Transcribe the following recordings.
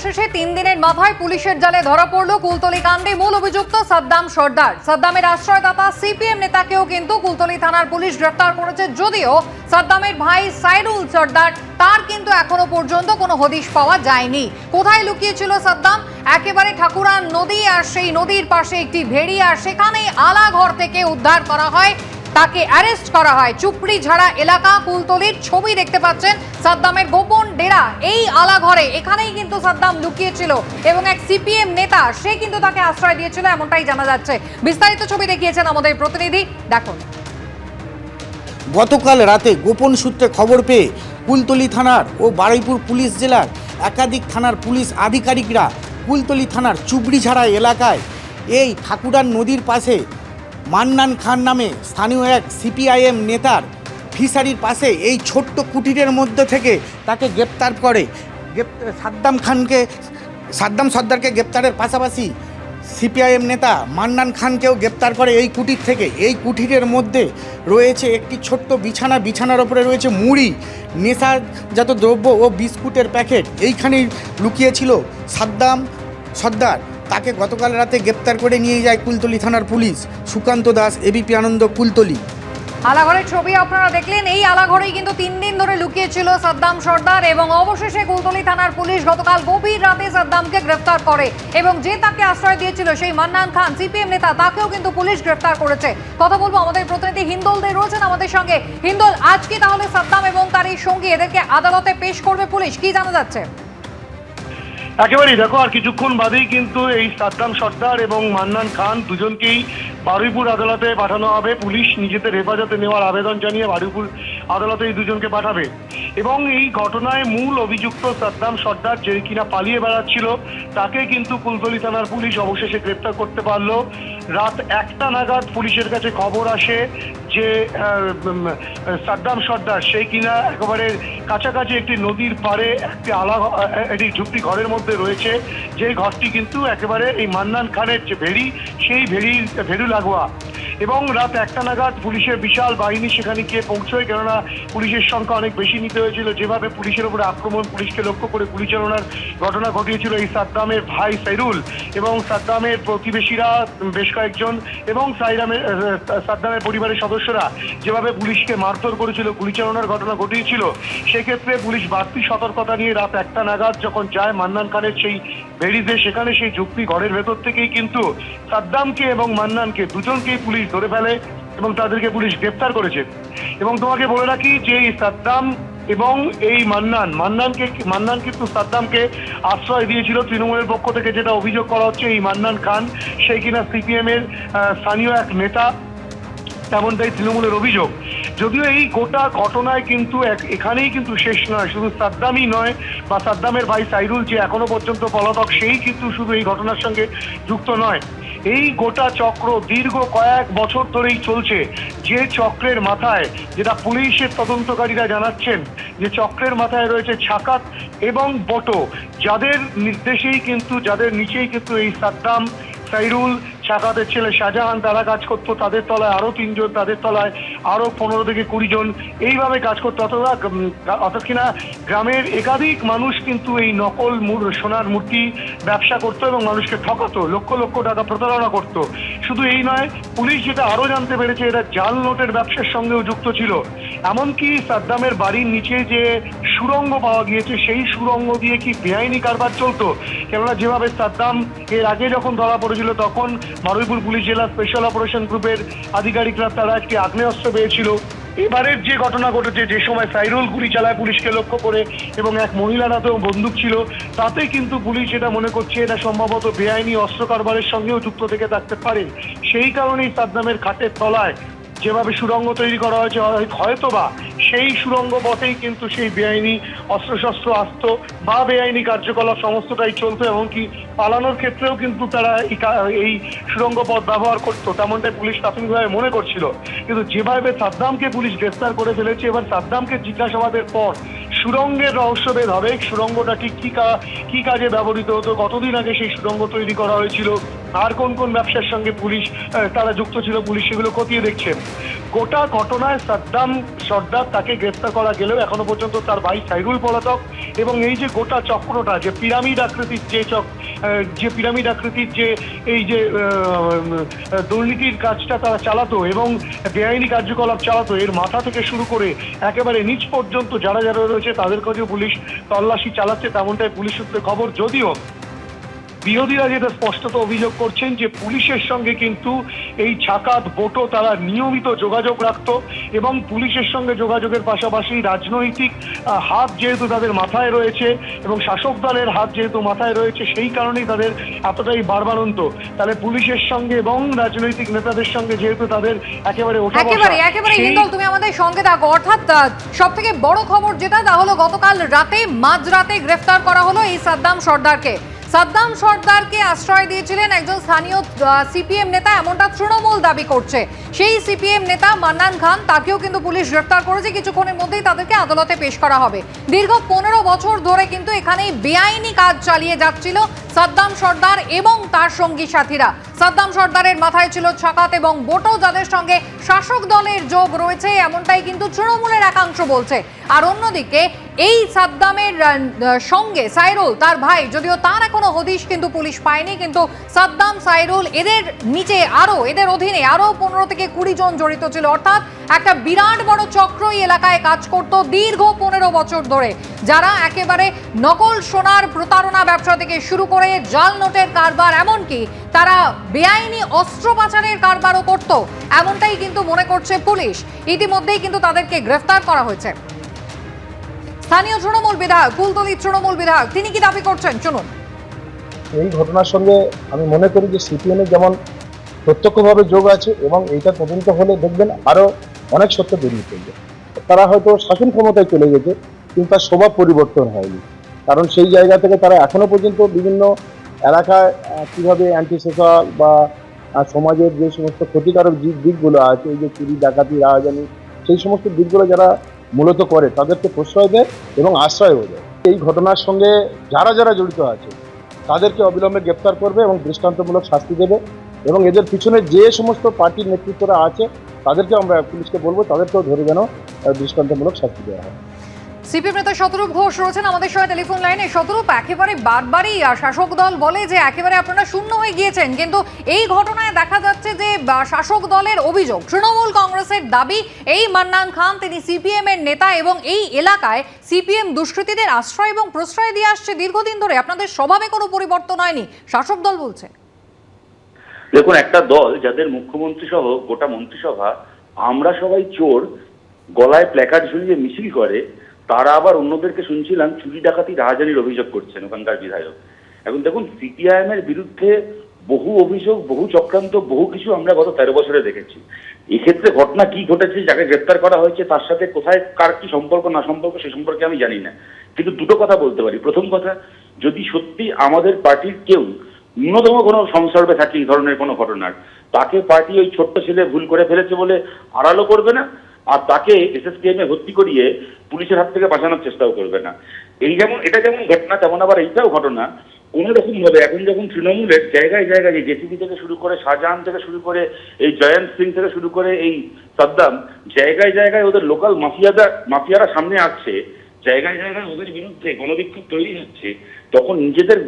অবশেষে 3 দিনের মাথায় পুলিশের জালে ধরা পড়ল কুলতলি কাণ্ডে মূল অভিযুক্ত সাদ্দাম সর্দার। সাদ্দামের আশ্রয়দাতা সিপিএম নেতাকেও কিন্তু কুলতলি থানার পুলিশ গ্রেফতার করেছে, যদিও সাদ্দামের ভাই সাইরুল সর্দার তার কিন্তু এখনো পর্যন্ত কোনো হদিশ পাওয়া যায়নি। কোথায় লুকিয়েছিল সাদ্দাম? একেবারে ঠাকুরান নদী, আর সেই নদীর পাশে একটি ভেড়ি, আর সেখানেই আলাঘর থেকে উদ্ধার করা হয়, তাকে অ্যারেস্ট করা হয়। চুপড়ি ঝাড়া এলাকা কুলতলির ছবি দেখতে পাচ্ছেন। সাদ্দামের গোপন ডেরা এই আলাঘরে, এখানেই কিন্তু সাদ্দাম লুকিয়েছিল এবং এক সিপিএম নেতা সে কিন্তু তাকে আশ্রয় দিয়েছিল, এমনটাই জানা যাচ্ছে। বিস্তারিত ছবি দেখিয়েছেন আমাদের প্রতিনিধি, দেখুন। গতকাল রাতে গোপন সূত্রে খবর পেয়ে কুলতলি থানার ও বারুইপুর পুলিশ জেলার একাধিক থানার পুলিশ আধিকারিকরা কুলতলি থানার চুবড়িঝাড়া এলাকায় এই ঠাকুরান নদীর পাশে মান্নান খান নামে স্থানীয় এক সিপিআইএম নেতার ফিশারির পাশে এই ছোট্ট কুটিরের মধ্যে থেকে তাকে গ্রেপ্তার করে। সাদ্দাম সর্দারকে গ্রেপ্তারের পাশাপাশি সিপিআইএম নেতা মান্নান খানকেও গ্রেপ্তার করে এই কুটির থেকে। এই কুটিরের মধ্যে রয়েছে একটি ছোট্ট বিছানা, বিছানার ওপরে রয়েছে মুড়ি, নেশাজাত দ্রব্য ও বিস্কুটের প্যাকেট। এইখানেই লুকিয়েছিল সাদ্দাম সর্দার। তাকে গতকাল রাতে গ্রেপ্তার করে নিয়ে যায় কুলতলি থানার পুলিশ। সুকান্ত দাস, এবিপি আনন্দ, কুলতলি। আলাঘরের ছবি আপনারা দেখলেন। এই আলাঘরেই কিন্তু 3 দিন ধরে লুকিয়েছিল সাদ্দাম সর্দার এবং অবশেষে কুলতলি থানার পুলিশ গতকাল গভীর রাতে সাদ্দামকে গ্রেফতার করে এবং যে তাকে আশ্রয় দিয়েছিল সেই মান্নান খান সিপিএম নেতা, তাকেও কিন্তু পুলিশ গ্রেফতার করেছে। কথা বলবো আমাদের প্রতিনিধি হিন্দোল দে রয়েছেন আমাদের সঙ্গে। হিন্দোল, আজকে তাহলে সাদ্দাম এবং তার এই সঙ্গী এদেরকে আদালতে পেশ করবে পুলিশ, কি জানা যাচ্ছে? একেবারেই দেখো, আর কিছুক্ষণ বাদেই কিন্তু এই সাদ্দাম সর্দার এবং মান্নান খান দুজনকেই বারুইপুর আদালতে পাঠানো হবে। পুলিশ নিজেদের হেফাজতে নেওয়ার আবেদন জানিয়ে বারুইপুর আদালতে এই দুজনকে পাঠাবে এবং এই ঘটনায় মূল অভিযুক্ত সাদ্দাম সর্দার, যে কিনা পালিয়ে বেড়াচ্ছিল, তাকে কিন্তু কুলতলি থানার পুলিশ অবশেষে গ্রেপ্তার করতে পারলো। রাত 1টা নাগাদ পুলিশের কাছে খবর আসে যে সাদ্দাম সর্দার সেই কিনা একেবারে কাছাকাছি একটি নদীর পাড়ে একটি ঝুপড়ি ঘরের মধ্যে রয়েছে, যে ঘরটি কিন্তু একেবারে এই মান্নান খানের যে ভেড়ি, সেই ভেড়ু লাগোয়া। এবং রাত 1টা নাগাদ পুলিশের বিশাল বাহিনী সেখানে গিয়ে পৌঁছয়, কেননা পুলিশের সংখ্যা অনেক বেশি নিতে হয়েছিল। যেভাবে পুলিশের উপরে আক্রমণ, পুলিশকে লক্ষ্য করে গুলি চালানোর ঘটনা ঘটিয়েছিল এই সাদ্দামের ভাই সাইরুল এবং সাদ্দামের প্রতিবেশীরা বেশ কয়েকজন এবং সাদ্দামের পরিবারের সদস্যরা যেভাবে পুলিশকে মারধর করেছিল, গুলি চালানোর ঘটনা ঘটিয়েছিল, সেক্ষেত্রে পুলিশ বাড়তি সতর্কতা নিয়ে রাত 1টা নাগাদ যখন যায় মান্নান খানের সেই ভেড়িতে, সেখানে সেই ঝুপড়ি ঘরের ভেতর থেকেই কিন্তু সাদ্দামকে এবং মান্নানকে দুজনকেই পুলিশ ধরে ফেলে এবং তাদেরকে পুলিশ গ্রেপ্তার করেছে। এবং তোমাকে বলে রাখি যে এই সাদ্দাম এবং এই মান্নান কিন্তু সাদ্দামকে আশ্রয় দিয়েছিল তৃণমূলের পক্ষ থেকে। যেটা অভিযোগ করা হচ্ছে এই মান্নান খান সেই কিনা সিপিএম এর স্থানীয় এক নেতা, তেমনটাই তৃণমূলের অভিযোগ। যদিও এই গোটা ঘটনায় কিন্তু এখানেই কিন্তু শেষ নয়, শুধু সাদ্দামই নয় বা সাদ্দামের ভাই সাইরুল যে এখনো পর্যন্ত পলাতক, সেই কিন্তু শুধু এই ঘটনার সঙ্গে যুক্ত নয়। এই গোটা চক্র দীর্ঘ কয়েক বছর ধরেই চলছে, যে চক্রের মাথায়, যেটা পুলিশের তদন্তকারীরা জানাচ্ছেন, যে চক্রের মাথায় রয়েছে ছাকাত এবং বটো, যাদের নির্দেশেই কিন্তু, যাদের নিচেই কিন্তু এই সাদ্দাম, সাইরুল, ছাকাতের ছেলে শাহজাহান তারা কাজ করতো। তাদের তলায় আরো 3 জন, তাদের তলায় আরো 15 থেকে 20 জন এইভাবে কাজ করতো। অর্থাৎ কিনা গ্রামের একাধিক মানুষ কিন্তু এই নকল সোনার মূর্তি ব্যবসা করতো এবং মানুষকে ঠকাতো, লক্ষ লক্ষ টাকা প্রতারণা করতো। শুধু এই নয়, পুলিশ যেটা আরো জানতে পেরেছে, এটা জাল নোটের ব্যবসার সঙ্গেও যুক্ত ছিল। এমনকি সাদ্দামের বাড়ির নিচে যে সুড়ঙ্গ পাওয়া গিয়েছে, সেই সুড়ঙ্গ দিয়ে কি বেআইনি কারবার চলতো। কেননা যেভাবে সাদ্দাম এর আগে যখন ধরা পড়েছিল, তখন বারুইপুর পুলিশ জেলা স্পেশাল অপারেশন গ্রুপের আধিকারিকরা তারা একটি আগ্নেয়াস্ত্র পেয়েছিল। এবারের যে ঘটনা ঘটেছে, যে সময় সাইরুল গুলি চালায় পুলিশকে লক্ষ্য করে এবং এক মহিলার হাতেও বন্দুক ছিল, তাতে কিন্তু পুলিশ এটা মনে করছে এটা সম্ভবত বেআইনি অস্ত্র কারবারের সঙ্গেও যুক্ত থেকে থাকতে পারে। সেই কারণেই সাদ্দামের খাটের তলায় যেভাবে সুড়ঙ্গ তৈরি করা হয়েছে, হয়তোবা সেই সুড়ঙ্গ পথেই কিন্তু সেই বেআইনি অস্ত্রশস্ত্র আসতো বা বেআইনি কার্যকলাপ সমস্তটাই চলতো। এমনকি পালানোর ক্ষেত্রেও কিন্তু তারা এই সুড়ঙ্গ পথ ব্যবহার করতো, তেমনটাই পুলিশ প্রাথমিকভাবে মনে করছিল। কিন্তু যেভাবে সাদ্দামকে পুলিশ গ্রেফতার করে ফেলেছে, এবার সাদ্দামকে জিজ্ঞাসাবাদের পর সুড়ঙ্গের রহস্যভেদ হবে। সুড়ঙ্গটা ঠিক কি কাজে ব্যবহৃত হতো, কতদিন আগে সেই সুড়ঙ্গ তৈরি করা হয়েছিল, আর কোন কোন ব্যবসার সঙ্গে পুলিশ তারা যুক্ত ছিল, পুলিশ সেগুলো খতিয়ে দেখছেন। গোটা ঘটনায় সাদ্দাম সর্দার তাকে গ্রেফতার করা গেলেও এখনো পর্যন্ত তার ভাই সাইরুল পলাতক এবং এই যে গোটা চক্রটা যে পিরামিড আকৃতির যে এই যে দুর্নীতির কাজটা তারা চালাতো এবং বেআইনি কার্যকলাপ চালাতো, এর মাথা থেকে শুরু করে একেবারে নিচ পর্যন্ত যারা যারা রয়েছে তাদের কাছেও পুলিশ তল্লাশি চালাচ্ছে, তেমনটাই পুলিশ সূত্রে খবর। যদিও বিরোধীরা যেটা স্পষ্টত অভিযোগ করছেন যে পুলিশের সঙ্গে কিন্তু এই ছাকাত বোটো তারা নিয়মিত যোগাযোগ রাখতো এবং পুলিশের সঙ্গে যোগাযোগের পাশাপাশি রাজনৈতিক হাত যেহেতু তাদের মাথায় রয়েছে এবং শাসক দলের হাত যেহেতু মাথায় রয়েছে, সেই কারণেই তাদের এতটাই বাড়বাড়ন্ত। তাহলে পুলিশের সঙ্গে এবং রাজনৈতিক নেতাদের সঙ্গে যেহেতু তাদের একেবারে একেবারে হিন্দল, তুমি আমাদের সঙ্গে থাকো। অর্থাৎ সব থেকে বড় খবর যেটা, তা হলো গতকাল মাঝরাতে গ্রেফতার করা হলো এই সাদ্দাম সর্দারকে। সাদ্দাম সর্দারকে আশ্রয় দিয়েছিলেন একজন স্থানীয় সিপিএম নেতা, এমনটা তৃণমূল দাবি করছে। সেই সিপিএম নেতা মান্নান খান, তাকেও কিন্তু পুলিশ গ্রেফতার করেছে। কিছুক্ষণের মধ্যেই তাদেরকে আদালতে পেশ করা হবে। দীর্ঘ 15 বছর ধরে কিন্তু এখানে বেআইনি কাজ চালিয়ে যাচ্ছিল সাদ্দাম সর্দার এবং তার সঙ্গী সাথীরা। সাদ্দাম সর্দারের মাথায় ছিল ছাকাত এবং বোটো, যাদের সঙ্গে শাসক দলের যোগ রয়েছে, এমনটাই কিন্তু তৃণমূলের একাংশ বলছে। আর অন্যদিকে এই সাদ্দামের সঙ্গে সাইরুল, তার ভাই, যদিও তার এখনো হদিশ কিন্তু পুলিশ পায়নি, কিন্তু সাদ্দাম, সাইরুল, এদের নিচে এদের অধীনে আরো 15 থেকে 20 জন জড়িত ছিল। অর্থাৎ একটা বিরাট বড় চক্র এই এলাকায় কাজ করত দীর্ঘ 15 বছর ধরে, যারা একেবারে নকল সোনার প্রতারণা ব্যবসা থেকে শুরু করে জাল নোটের কারবার, এমনকি তারা বেআইনি অস্ত্র পাচারের কারবারও করত, এমনটাই কিন্তু মনে করছে পুলিশ। ইতিমধ্যেই কিন্তু তাদেরকে গ্রেফতার করা হয়েছে। স্থানীয় তৃণমূল বিধায়ক, কুলতলি তৃণমূল বিধায়ক, তিনি কি দাবি করছেন শুনুন। এই ঘটনার সঙ্গে আমি মনে করি যে সিপিএমের যেমন প্রত্যক্ষভাবে যোগ আছে এবং এইটা তদন্ত হলে দেখবেন আরো অনেক সত্য বেরিয়ে পড়বে। তারা হয়তো শাসন ক্ষমতায় চলে গেছে, কিন্তু তার স্বভাব পরিবর্তন হয়নি। কারণ সেই জায়গা থেকে তারা এখনো পর্যন্ত বিভিন্ন এলাকায় কিভাবে অ্যান্টি সোশ্যাল বা সমাজের যে সমস্ত ক্ষতিকারক দিকগুলো আছে, এই যে চুরি, ডাকাতি, রাহাজানি, সেই সমস্ত দিকগুলো যারা মূলত করে তাদেরকে প্রশ্রয় দেয় এবং আশ্রয়ও দেয়। এই ঘটনার সঙ্গে যারা যারা জড়িত আছে তাদেরকে অবিলম্বে গ্রেপ্তার করবে এবং দৃষ্টান্তমূলক শাস্তি দেবে এবং এদের পিছনে যে সমস্ত পার্টির নেতৃত্বরা আছে তাদেরকে আমরা পুলিশকে বলবো তাদেরকেও ধরে যেন দৃষ্টান্তমূলক শাস্তি দেওয়া হয়। সিপিএম নেতা শতরূপ ঘোষ রয়েছেন আমাদের সঙ্গে টেলিফোন লাইনে। শতরূপ, একেবারে বারবারই শাসক দল বলে যে একেবারে আপনারা শূন্য হয়ে গিয়েছেন, কিন্তু এই ঘটনায় দেখা যাচ্ছে যে শাসক দলের অভিযোগ, তৃণমূল কংগ্রেসের দাবি, এই মান্নান খান তিনি সিপিএম এর নেতা এবং এই এলাকায় সিপিএম দুষ্কৃতীদের আশ্রয় এবং প্রশ্রয় দিয়ে আসছে দীর্ঘদিন ধরে। আপনাদের স্বভাবে কোনো পরিবর্তন হয়নি, শাসক দল বলছে। দেখুন, একটা দল যাদের মুখ্যমন্ত্রী সহ গোটা মন্ত্রিসভা আমরা সবাই চোর গলায় প্ল্যাকার্ড ঝুলিয়ে মিছিল করে, তারা আবার অন্যদেরকে শুনছিলাম চুরি, ডাকাতি, রাহাজানির অভিযোগ করছেন ওখানকার বিধায়ক। এখন দেখুন, সিপিআইএম এর বিরুদ্ধে বহু অভিযোগ, বহু চক্রান্ত, বহু কিছু আমরা গত 13 বছরে দেখেছি। এক্ষেত্রে ঘটনা কি ঘটেছে, যাকে গ্রেপ্তার করা হয়েছে তার সাথে কোথায় কার কি সম্পর্ক না সম্পর্ক সে সম্পর্কে আমি জানি না, কিন্তু দুটো কথা বলতে পারি। প্রথম কথা, যদি সত্যি আমাদের পার্টির কেউ ন্যূনতম কোনো সংসর্গে থাকে এই ধরনের কোনো ঘটনার, তাকে পার্টি ওই ছোট্ট ছেলে ভুল করে ফেলেছে বলে আড়ালও করবে না, আর তাকে এসএসকেএম এ ভর্তি করিয়ে পুলিশের হাত থেকে বাঁচানোর চেষ্টাও করবে না। এটা যেমন ঘটনা, তেমন আবার এইটাও ঘটনা। কোন রকম ভাবে এখন যখন তৃণমূলের জায়গায় জায়গায় যে জেসিবি থেকে শুরু করে, শাহজাহান থেকে শুরু করে, এই জয়ন্ত সিং থেকে শুরু করে এই সাদ্দাম, জায়গায় জায়গায় ওদের লোকাল মাফিয়ারা সামনে আসছে, জায়গায় জায়গায় ওদের বিরুদ্ধে গণবিক্ষোভ তৈরি হচ্ছে, তখন নিজেদের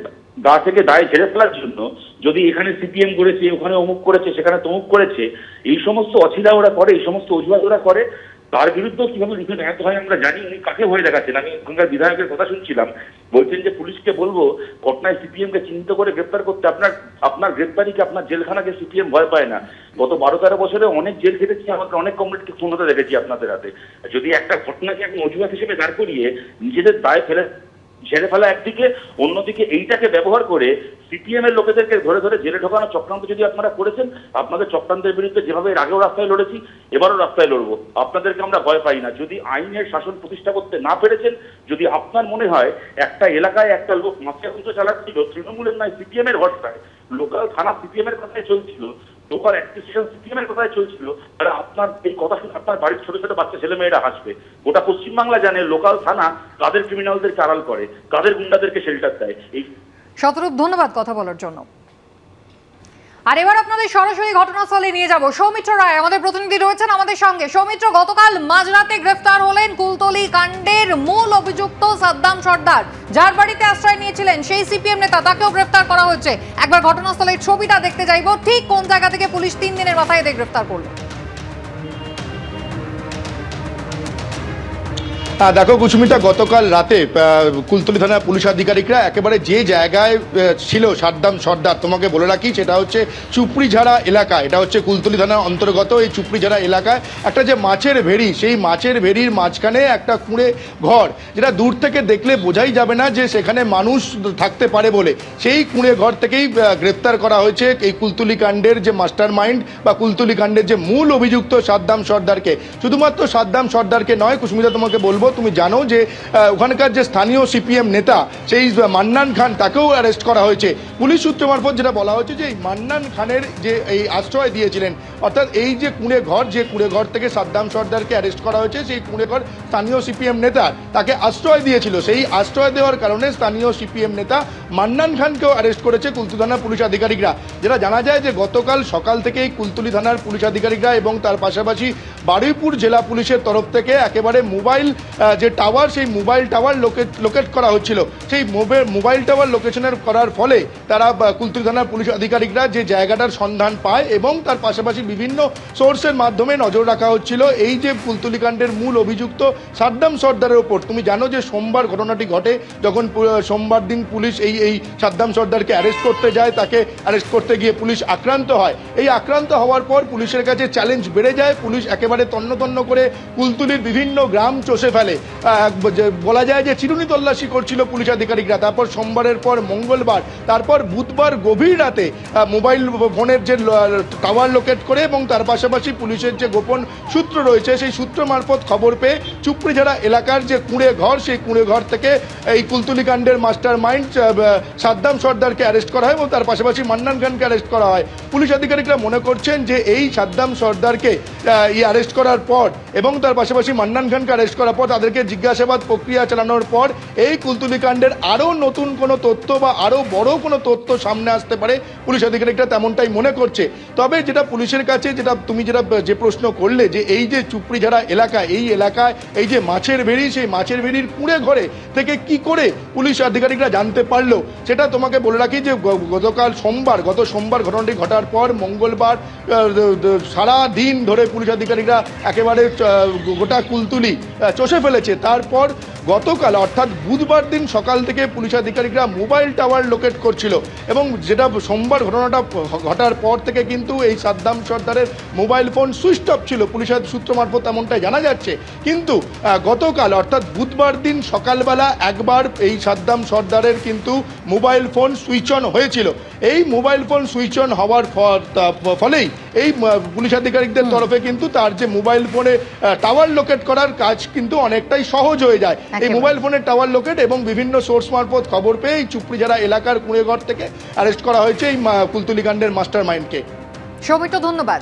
গা থেকে দায় ঝেড়ে ফেলার জন্য যদি এখানে সিপিএম করেছে, ওখানে অমুক করেছে, সেখানে তমুক করেছে, এই সমস্ত অছিলা ওরা করে, এই সমস্ত অজুহাত ওরা করে, তার বিরুদ্ধেও কিভাবে লিখে দেখাতে হয় আমরা জানি। উনি কাকে ভয় দেখাচ্ছেন? আমি ওখানকার বিধায়কের কথা শুনছিলাম, বলছেন যে পুলিশকে বলবো ঘটনায় সিপিএম কে চিহ্নিত করে গ্রেপ্তার করতে। আপনার গ্রেপ্তারিকে, আপনার জেলখানাকে সিপিএম ভয় পায় না। গত 12-13 বছরে অনেক জেল খেটেছি, আমাকে অনেক কমরেডকে খুন হতে দেখেছি আপনাদের হাতে। যদি একটা ঘটনাকে এখন অজুহাত হিসেবে দাঁড় করিয়ে নিজেদের দায় ঝেড়ে ফেলা একদিকে, অন্যদিকে এইটাকে ব্যবহার করে সিপিএম এর লোকেদেরকে ধরে ধরে জেলে ঢোকানো চক্রান্ত যদি আপনারা করেছেন, আপনাদের চক্রান্তের বিরুদ্ধে যেভাবে এর আগেও রাস্তায় লড়েছি, এবারও রাস্তায় লড়বো। আপনাদেরকে আমরা ভয় পাই না। যদি আইনের শাসন প্রতিষ্ঠা করতে না পেরেছেন, যদি আপনার মনে হয় একটা এলাকায় একটা লোক মাফিয়াকুঞ্জ চালাচ্ছিল তৃণমূলের নয় সিপিএম এর ভরসায়, লোকাল থানা সিপিএম এর কথাই চলছিল, লোকাল অ্যাডমিনিস্ট্রেশন সিপিএম এর কথাই চলছিল, তাহলে আপনার এই কথা শুনে আপনার বাড়ির ছোট ছোট বাচ্চা ছেলে মেয়েরা হাসবে। গোটা পশ্চিমবাংলা জানে লোকাল থানা কাদের ক্রিমিনালদেরকে আড়াল করে, কাদের গুন্ডাদেরকে শেল্টার দেয়। এই শতরূপ, ধন্যবাদ কথা বলার জন্য। আর এবার আপনাদের সরাসরি ঘটনাস্থলে নিয়ে যাব। সৌমিত্র রায় আমাদের প্রতিনিধি রয়েছেন আমাদের সঙ্গে। সৌমিত্র, গতকাল মাঝরাতে গ্রেফতার হলেন কুলতলি কাণ্ডের মূল অভিযুক্ত সাদ্দাম সর্দার, যার বাড়িতে আশ্রয় নিয়েছিলেন সেই সিপিএম নেতা, তাকেও গ্রেফতার করা হয়েছে। একবার ঘটনাস্থলের ছবিটা দেখতে যাইব, ঠিক কোন জায়গা থেকে পুলিশ 3 দিনের মাথায় এদের গ্রেফতার করলো। দেখো কুসুমিতা, গতকাল রাতে কুলতলি থানার পুলিশ আধিকারিকরা একেবারে যে জায়গায় ছিল সাদ্দাম সর্দার, তোমাকে বলে রাখি সেটা হচ্ছে চুপড়িঝাড়া এলাকা। এটা হচ্ছে কুলতলি থানার অন্তর্গত এই চুপড়িঝাড়া এলাকায় একটা যে মাছের ভেড়ি, সেই মাছের ভেড়ির মাঝখানে একটা কুঁড়ে ঘর, যেটা দূর থেকে দেখলে বোঝাই যাবে না যে সেখানে মানুষ থাকতে পারে বলে, সেই কুঁড়ে ঘর থেকেই গ্রেপ্তার করা হয়েছে এই কুলতলি কাণ্ডের যে মাস্টার মাইন্ড বা কুলতলি কাণ্ডের যে মূল অভিযুক্ত সাদ্দাম সর্দারকে। শুধুমাত্র সাদ্দাম সর্দারকে নয় কুসুমিতা, তোমাকে বলবো, তুমি জানো যে ওখানকার যে স্থানীয় সিপিএম নেতা সেই মান্নান খান, তাকেও অ্যারেস্ট করা হয়েছে। পুলিশ সূত্র মারফত যেটা বলা হয়েছে যে এই মান্নান খানের যে এই আশ্রয় দিয়েছিলেন, অর্থাৎ এই যে কুঁড়ে ঘর, যে কুঁড়ে ঘর থেকে সাদ্দাম সর্দারকে অ্যারেস্ট করা হয়েছে, সেই কুঁড়ে ঘর স্থানীয় সিপিএম নেতা তাকে আশ্রয় দিয়েছিল। সেই আশ্রয় দেওয়ার কারণে স্থানীয় সিপিএম নেতা মান্নান খানকেও অ্যারেস্ট করেছে কুলতলি থানার পুলিশ আধিকারিকরা। যেটা জানা যায় যে গতকাল সকাল থেকেই কুলতলি থানার পুলিশ আধিকারিকরা এবং তার পাশাপাশি বারুইপুর জেলা পুলিশের তরফ থেকে একেবারে মোবাইল যে টাওয়ার, সেই মোবাইল টাওয়ার লোকেট করা হচ্ছিল। সেই মোবাইল টাওয়ার লোকেশনের করার ফলে তারা কুলতলি থানার পুলিশ আধিকারিকরা যে জায়গাটার সন্ধান পায় এবং তার পাশাপাশি বিভিন্ন সোর্সের মাধ্যমে নজর রাখা হচ্ছিল এই যে কুলতলি কাণ্ডের মূল অভিযুক্ত সাদ্দাম সর্দারের ওপর। তুমি জানো যে সোমবার ঘটনাটি ঘটে, যখন সোমবার দিন পুলিশ এই সাদ্দাম সর্দারকে অ্যারেস্ট করতে যায়, তাকে অ্যারেস্ট করতে গিয়ে পুলিশ আক্রান্ত হয়। এই আক্রান্ত হওয়ার পর পুলিশের কাছে চ্যালেঞ্জ বেড়ে যায়। পুলিশ একেবারে তন্ন করে কুলতলির বিভিন্ন গ্রাম চষে ফেলে। বলা যায় যে চিরুনি তল্লাশি করছিল পুলিশ আধিকারিকরা। তারপর সোমবারের পর মঙ্গলবার, তারপর বুধবার গভীর রাতে মোবাইল ফোনের যে টাওয়ার লোকেট করে এবং তার পাশাপাশি পুলিশের যে গোপন সূত্র রয়েছে, সেই সূত্র মারফত খবর পেয়ে চুপড়িঝাড়া এলাকার যে কুঁড়ে ঘর, সেই কুঁড়ে ঘর থেকে এই কুলতলি কাণ্ডের মাস্টার মাইন্ড সাদ্দাম সর্দারকে অ্যারেস্ট করা হয় এবং তার পাশাপাশি মান্নান খানকে অ্যারেস্ট করা হয়। পুলিশ আধিকারিকরা মনে করছেন যে এই সাদ্দাম সর্দারকে অ্যারেস্ট করার পর এবং তার পাশাপাশি মান্নান খানকে অ্যারেস্ট করার পর তাদেরকে জিজ্ঞাসাবাদ প্রক্রিয়া চালানোর পর এই কুলতলি কাণ্ডের আরও নতুন কোনো তথ্য বা আরও বড় কোনো তথ্য সামনে আসতে পারে, পুলিশ আধিকারিকরা তেমনটাই মনে করছে। তবে যেটা পুলিশের কাছে, তুমি যে প্রশ্ন করলে যে এই যে চুপড়িঝাড়া এলাকা, এই এলাকায় এই যে মাছের ভেড়ি, সেই মাছের ভেড়ির কুঁড়ে ঘরে থেকে কি করে পুলিশ আধিকারিকরা জানতে পারলো, সেটা তোমাকে বলে রাখি যে গত সোমবার ঘটনাটি ঘটার পর মঙ্গলবার সারা দিন ধরে পুলিশ আধিকারিকরা একেবারে গোটা কুলতলি চষে ফেলেছে। তারপর গতকাল অর্থাৎ বুধবার দিন সকাল থেকে পুলিশ আধিকারিকরা মোবাইল টাওয়ার লোকেট করছিল এবং যেটা সোমবার ঘটনাটা ঘটার পর থেকে কিন্তু এই সাদ্দাম সর্দারের মোবাইল ফোন সুইচ অফ ছিল, পুলিশের সূত্র মারফত এমনটাই জানা যাচ্ছে। কিন্তু গতকাল অর্থাৎ বুধবার দিন সকালবেলা একবার এই সাদ্দাম সর্দারের কিন্তু মোবাইল ফোন সুইচ অন হয়েছিল। এই মোবাইল ফোন সুইচ অন হওয়ার ফলেই এই পুলিশ আধিকারিকদের তরফে কিন্তু তার যে মোবাইল ফোনে টাওয়ার লোকেট করার কাজ কিন্তু অনেকটাই সহজ হয়ে যায়। এই মোবাইল ফোনের টাওয়ার লোকেট এবং বিভিন্ন সোর্স মারফত খবর পেয়ে এই চুপড়িঝাড়া এলাকার কুঁড়েঘর থেকে অ্যারেস্ট করা হয়েছে এই কুলতলি কাণ্ডের মাস্টার মাইন্ডকে। সৌমিত্র, ধন্যবাদ।